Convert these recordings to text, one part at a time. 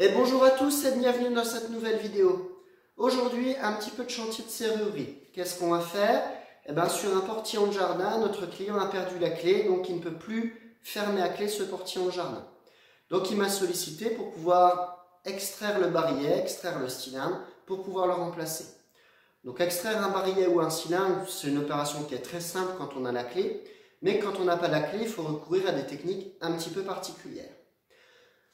Et bonjour à tous et bienvenue dans cette nouvelle vidéo. Aujourd'hui, un petit peu de chantier de serrurerie. Qu'est-ce qu'on va faire? Sur un portillon de jardin, notre client a perdu la clé, donc il ne peut plus fermer à clé ce portillon de jardin. Donc il m'a sollicité pour pouvoir extraire le barillet, extraire le cylindre, pour pouvoir le remplacer. Donc extraire un barillet ou un cylindre, c'est une opération qui est très simple quand on a la clé, mais quand on n'a pas la clé, il faut recourir à des techniques un petit peu particulières.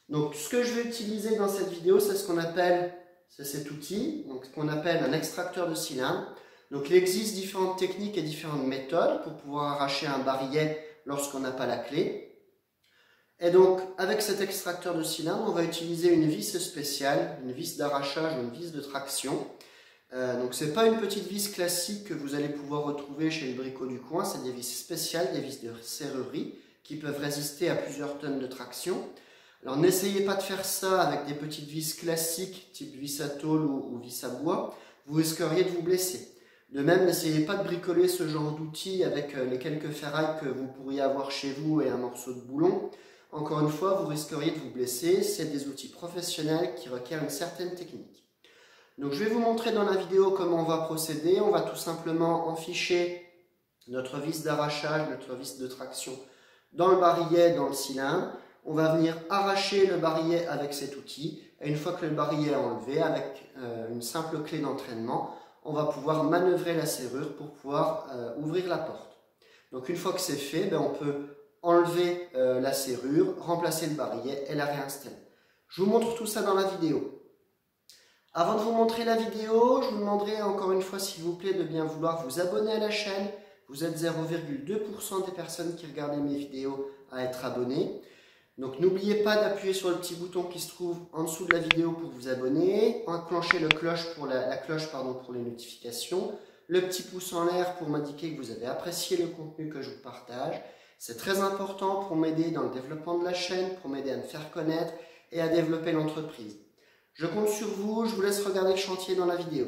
Donc ce que je vais utiliser dans cette vidéo, c'est ce qu'on appelle, c'est cet outil, donc ce qu'on appelle un extracteur de cylindre. Donc il existe différentes techniques et différentes méthodes pour pouvoir arracher un barillet lorsqu'on n'a pas la clé. Et donc avec cet extracteur de cylindre, on va utiliser une vis spéciale, une vis d'arrachage ou une vis de traction. Donc ce n'est pas une petite vis classique que vous allez pouvoir retrouver chez le bricot du coin, c'est des vis spéciales, des vis de serrurerie qui peuvent résister à plusieurs tonnes de traction. Alors n'essayez pas de faire ça avec des petites vis classiques, type vis à tôle ou vis à bois, vous risqueriez de vous blesser. De même, n'essayez pas de bricoler ce genre d'outils avec les quelques ferrailles que vous pourriez avoir chez vous et un morceau de boulon. Encore une fois, vous risqueriez de vous blesser, c'est des outils professionnels qui requièrent une certaine technique. Donc je vais vous montrer dans la vidéo comment on va procéder. On va tout simplement enficher notre vis d'arrachage, notre vis de traction dans le barillet, dans le cylindre. On va venir arracher le barillet avec cet outil. Et une fois que le barillet est enlevé, avec une simple clé d'entraînement, on va pouvoir manœuvrer la serrure pour pouvoir ouvrir la porte. Donc une fois que c'est fait, on peut enlever la serrure, remplacer le barillet et la réinstaller. Je vous montre tout ça dans la vidéo. Avant de vous montrer la vidéo, je vous demanderai encore une fois s'il vous plaît de bien vouloir vous abonner à la chaîne. Vous êtes 0,2% des personnes qui regardent mes vidéos à être abonnés. Donc n'oubliez pas d'appuyer sur le petit bouton qui se trouve en dessous de la vidéo pour vous abonner, enclencher la cloche pour les notifications, le petit pouce en l'air pour m'indiquer que vous avez apprécié le contenu que je vous partage. C'est très important pour m'aider dans le développement de la chaîne, pour m'aider à me faire connaître et à développer l'entreprise. Je compte sur vous, je vous laisse regarder le chantier dans la vidéo.